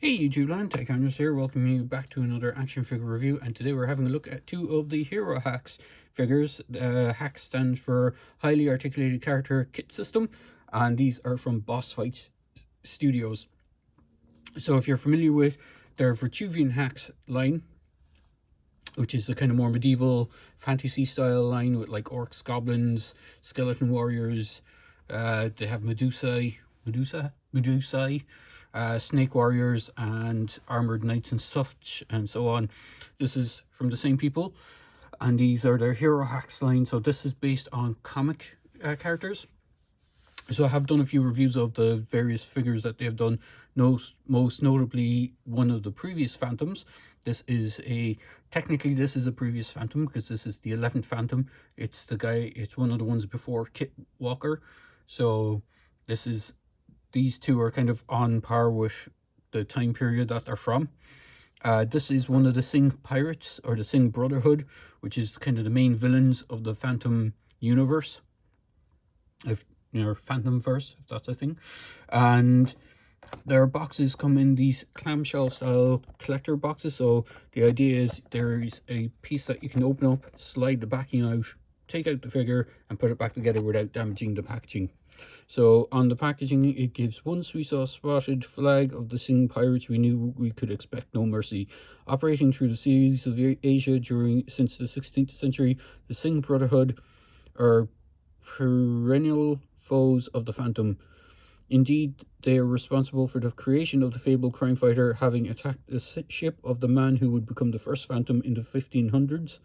Hey YouTube land, Tech Andrews here, welcoming you back to another action figure review, and today we're having a look at two of the Hero Hacks figures. Hacks stands for Highly Articulated Character Kit System, and these are from Boss Fight Studios. So if you're familiar with their Virtuvian Hacks line, which is the kind of more medieval fantasy style line with like orcs, goblins, skeleton warriors, they have Medusae, snake warriors, and armored knights and such, and so on. This is from the same people, and these are their Hero Hacks line. So this is based on comic characters. So I have done a few reviews of the various figures that they have done, most notably one of the previous Phantoms. Technically this is a previous Phantom because this is the 11th Phantom. It's one of the ones before Kit Walker. So these two are kind of on par with the time period that they're from. This is one of the Singh Pirates, or the Singh Brotherhood, which is kind of the main villains of the Phantom universe. Phantomverse, if that's a thing. And their boxes come in these clamshell style collector boxes. So the idea is there's a piece that you can open up, slide the backing out, take out the figure, and put it back together without damaging the packaging. So on the packaging, it gives once we saw spotted flag of the Singh Pirates, we knew we could expect no mercy. Operating through the seas of Asia since the 16th century, the Singh Brotherhood are perennial foes of the Phantom. Indeed, they are responsible for the creation of the fabled crime fighter, having attacked the ship of the man who would become the first Phantom in the 1500s.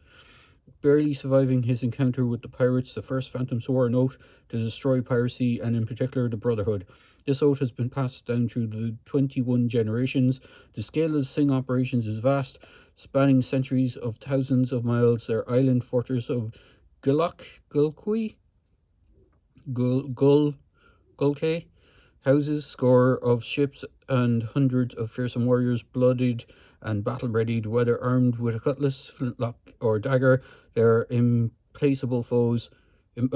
Barely surviving his encounter with the pirates, the first Phantom swore an oath to destroy piracy, and in particular the Brotherhood. This oath has been passed down through the 21 generations. The scale of the Singh operations is vast, spanning centuries of thousands of miles. Their island fortress of Gulke houses score of ships and hundreds of fearsome warriors, blooded and battle-readied, whether armed with a cutlass, flintlock, or dagger. They're implacable foes. As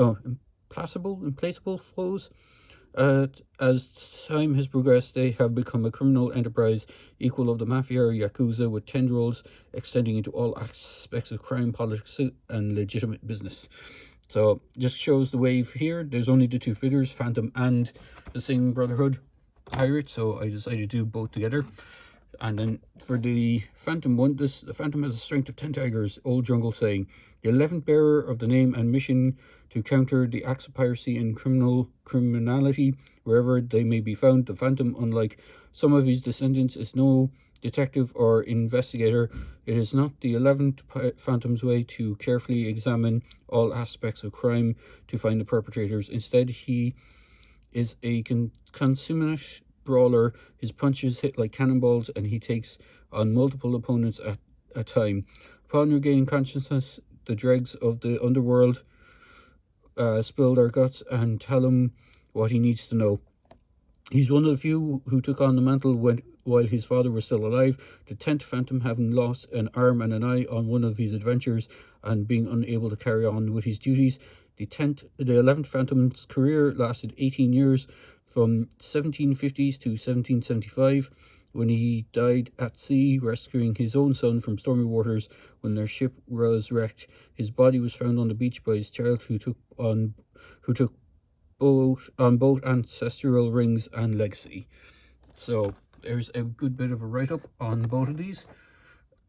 time has progressed, they have become a criminal enterprise equal of the mafia or yakuza, with tendrils extending into all aspects of crime, politics, and legitimate business. So just shows the wave here. There's only the two figures, Phantom and the Singh Brotherhood Pirate, so I decided to do both together. And then for the Phantom one, the Phantom has a strength of 10 tigers, old jungle saying. The 11th bearer of the name and mission to counter the acts of piracy and criminality wherever they may be found. The Phantom, unlike some of his descendants, is no detective or investigator. It is not the 11th Phantom's way to carefully examine all aspects of crime to find the perpetrators. Instead, he is a consummate brawler. His punches hit like cannonballs, and he takes on multiple opponents at a time. Upon regaining consciousness, the dregs of the underworld spill their guts and tell him what he needs to know. He's one of the few who took on the mantle while his father was still alive, the 10th Phantom having lost an arm and an eye on one of his adventures and being unable to carry on with his duties. The 11th Phantom's career lasted 18 years, from 1750s to 1775, when he died at sea rescuing his own son from stormy waters when their ship was wrecked. His body was found on the beach by his child, who took both ancestral rings and legacy. So there's a good bit of a write-up on both of these,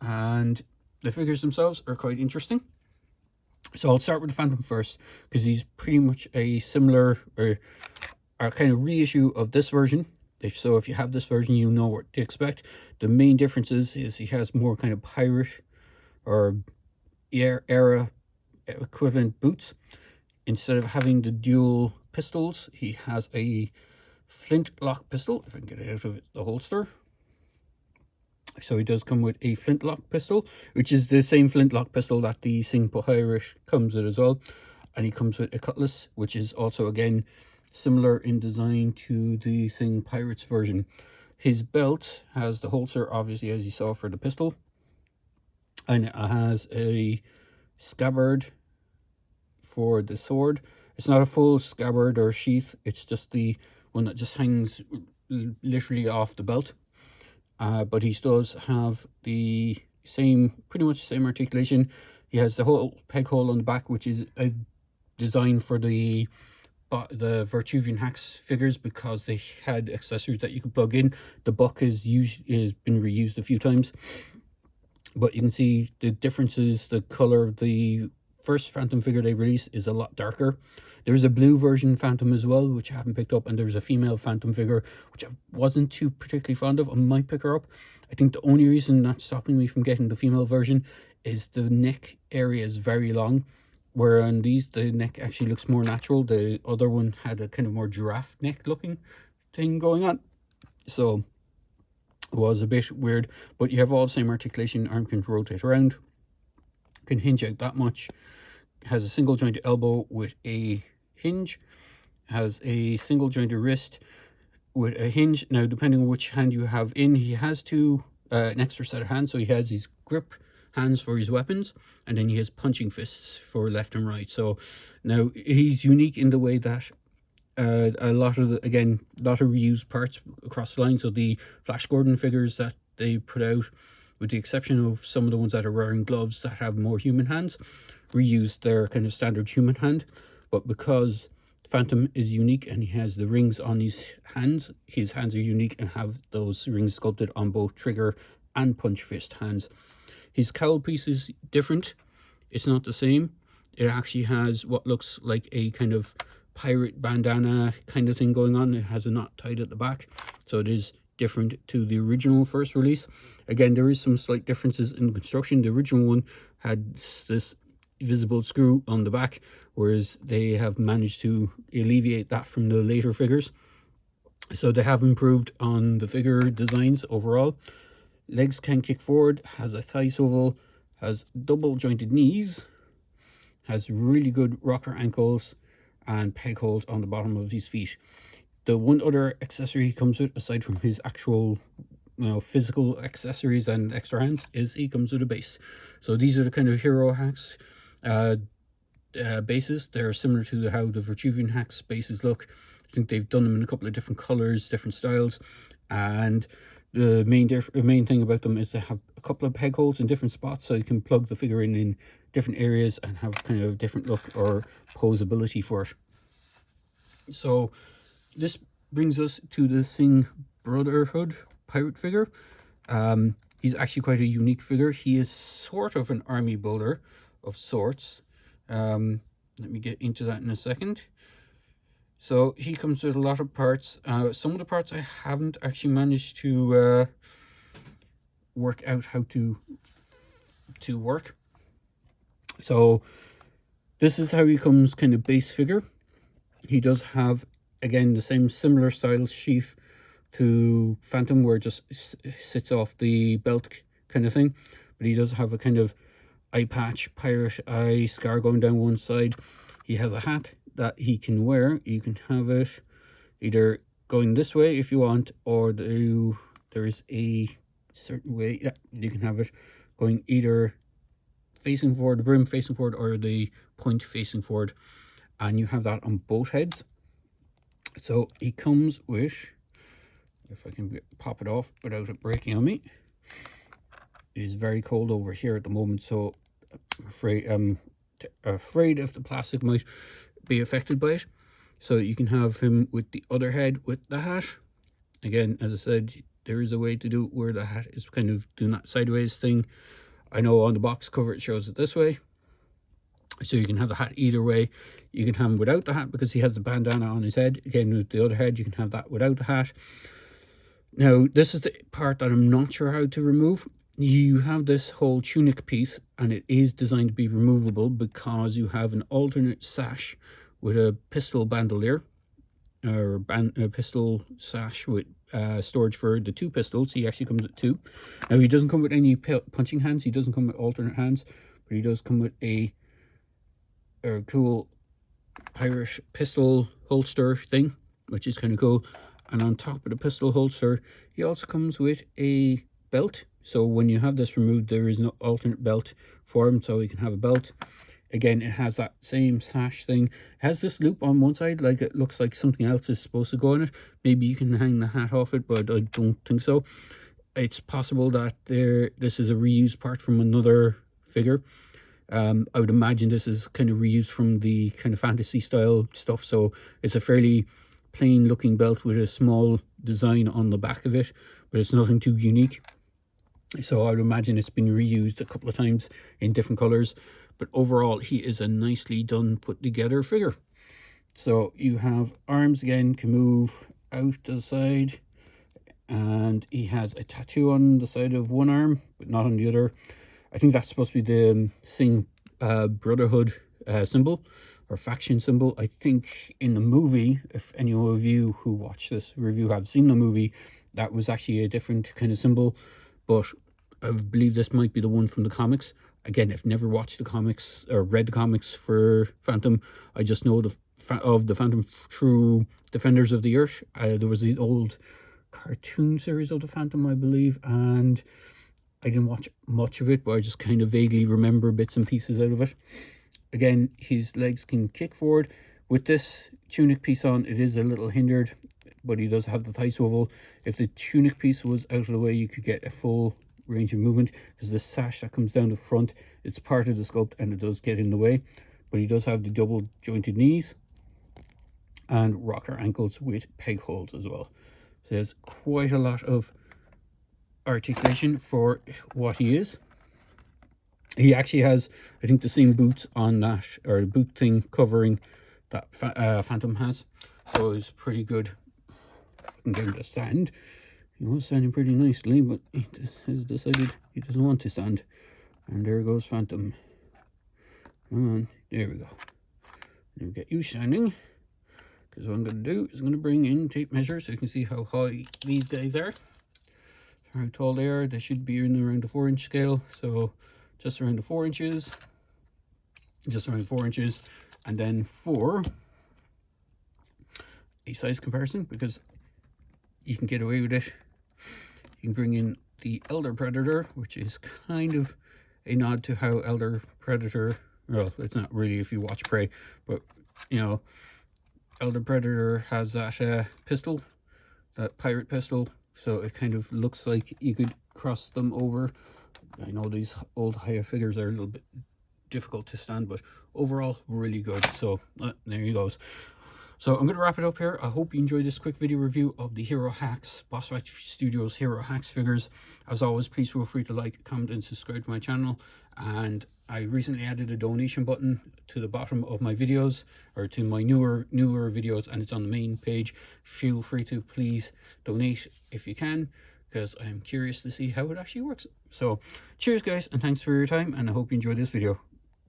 and the figures themselves are quite interesting. So I'll start with the Phantom first, because he's pretty much a similar or a kind of reissue of this version. So if you have this version, you know what to expect. The main difference is he has more kind of pirate or era equivalent boots. Instead of having the dual pistols, he has a flintlock pistol, if I can get it out of the holster. So he does come with a flintlock pistol, which is the same flintlock pistol that the Singh Pirate comes with as well. And he comes with a cutlass, which is also, again, similar in design to the Singh Pirates version. His belt has the holster, obviously, as you saw for the pistol. And it has a scabbard for the sword. It's not a full scabbard or sheath, it's just the one that just hangs literally off the belt. but he does have the same, pretty much the same articulation. He has the whole peg hole on the back, which is a design for the Hero Hacks figures, because they had accessories that you could plug in. The buck is been reused a few times, but you can see the differences. The color of the first Phantom figure they released is a lot darker. There's a blue version Phantom as well, which I haven't picked up, and there's a female Phantom figure, which I wasn't too particularly fond of. I might pick her up. I think the only reason that's stopping me from getting the female version is the neck area is very long, where on these, the neck actually looks more natural. The other one had a kind of more giraffe neck looking thing going on, so it was a bit weird. But you have all the same articulation. Arm can rotate around, can hinge out that much, has a single jointed elbow with a hinge, has a single jointed wrist with a hinge. Now, depending on which hand you have in, he has an extra set of hands. So he has his grip hands for his weapons, and then he has punching fists for left and right. So now he's unique in the way that a lot of reused parts across the line. So the Flash Gordon figures that they put out, with the exception of some of the ones that are wearing gloves that have more human hands, reused their kind of standard human hand. But because Phantom is unique and he has the rings on his hands are unique and have those rings sculpted on both trigger and punch fist hands. His cowl piece is different. It's not the same. It actually has what looks like a kind of pirate bandana kind of thing going on. It has a knot tied at the back, so it is different to the original first release. Again, there is some slight differences in construction. The original one had this visible screw on the back, whereas they have managed to alleviate that from the later figures. So they have improved on the figure designs overall. Legs can kick forward, has a thigh swivel, has double jointed knees, has really good rocker ankles, and peg holes on the bottom of his feet. The one other accessory he comes with, aside from his actual physical accessories and extra hands, is he comes with a base. So these are the kind of Hero Hacks bases. They're similar to how the Vitruvian Hacks bases look. I think they've done them in a couple of different colors, different styles, and the main thing about them is they have a couple of peg holes in different spots, so you can plug the figure in different areas and have kind of different look or posability for it. So this brings us to the Singh Brotherhood pirate figure. He's actually quite a unique figure. He is sort of an army builder of sorts. Let me get into that in a second. So he comes with a lot of parts. Some of the parts I haven't actually managed to work out how to work. So this is how he comes, kind of base figure. He does have, again, the same similar style sheath to Phantom, where it just sits off the belt kind of thing. But he does have a kind of eye patch, pirate eye scar going down one side. He has a hat that he can wear. You can have it either going this way if you want, or there is a certain way. Yeah, you can have it going either facing forward, the brim facing forward, or the point facing forward, and you have that on both heads. So he comes with, if I can pop it off without it breaking on me. It is very cold over here at the moment, so I'm afraid if the plastic might be affected by it. So you can have him with the other head with the hat. Again, as I said, there is a way to do it where the hat is kind of doing that sideways thing. I know on the box cover it shows it this way, so you can have the hat either way. You can have him without the hat because he has the bandana on his head. Again, with the other head, you can have that without the hat. Now, this is the part that I'm not sure how to remove. You have this whole tunic piece, and it is designed to be removable because you have an alternate sash with a pistol bandolier, or a pistol sash with storage for the two pistols. He actually comes with two. Now, he doesn't come with any punching hands. He doesn't come with alternate hands, but he does come with a cool pirate pistol holster thing, which is kind of cool. And on top of the pistol holster, he also comes with a belt. So when you have this removed, there is no alternate belt for him, so you can have a belt. Again, it has that same sash thing. It has this loop on one side, like it looks like something else is supposed to go on it. Maybe you can hang the hat off it, but I don't think so. it's possible that this is a reused part from another figure. I would imagine this is kind of reused from the kind of fantasy style stuff. So it's a fairly plain looking belt with a small design on the back of it, but it's nothing too unique. So I would imagine it's been reused a couple of times in different colors, but overall he is a nicely done, put together figure. So you have arms again, can move out to the side, and he has a tattoo on the side of one arm but not on the other. I think that's supposed to be the Singh Brotherhood symbol or faction symbol. I think in the movie, if any of you who watch this review have seen the movie, that was actually a different kind of symbol, but I believe this might be the one from the comics. Again, I've never watched the comics or read the comics for Phantom. I just know of the Phantom through Defenders of the Earth. There was the old cartoon series of the Phantom, I believe, and I didn't watch much of it, but I just kind of vaguely remember bits and pieces out of it. Again, his legs can kick forward. With this tunic piece on, it is a little hindered, but he does have the thigh swivel. If the tunic piece was out of the way, you could get a full range of movement, because the sash that comes down the front, it's part of the sculpt and it does get in the way. But he does have the double jointed knees and rocker ankles with peg holes as well. So there's quite a lot of articulation for what he is. He actually has, I think, the same boots on that, or the boot thing covering that Phantom has. So it's pretty good. I can get him to stand. He was standing pretty nicely, but he has decided he doesn't want to stand. And there goes Phantom. Come on, there we go. Now get you standing. Because what I'm going to do is I'm going to bring in tape measure so you can see how high these guys are. How tall they are. They should be in around the 4-inch scale. So just around the 4 inches. Just around 4 inches. And then for a size comparison, because you can get away with it, you can bring in the Elder Predator, which is kind of a nod to how Elder Predator, well, it's not really if you watch Prey, but you know, Elder Predator has that pistol, that pirate pistol, so it kind of looks like you could cross them over. I know these old higher figures are a little bit difficult to stand, but overall really good. So there he goes. So I'm going to wrap it up here. I hope you enjoyed this quick video review of the Hero Hacks, Boss Fight Studios Hero Hacks figures. As always, please feel free to like, comment and subscribe to my channel. And I recently added a donation button to the bottom of my videos, or to my newer videos, and it's on the main page. Feel free to please donate if you can, because I'm curious to see how it actually works. So cheers guys, and thanks for your time, and I hope you enjoyed this video.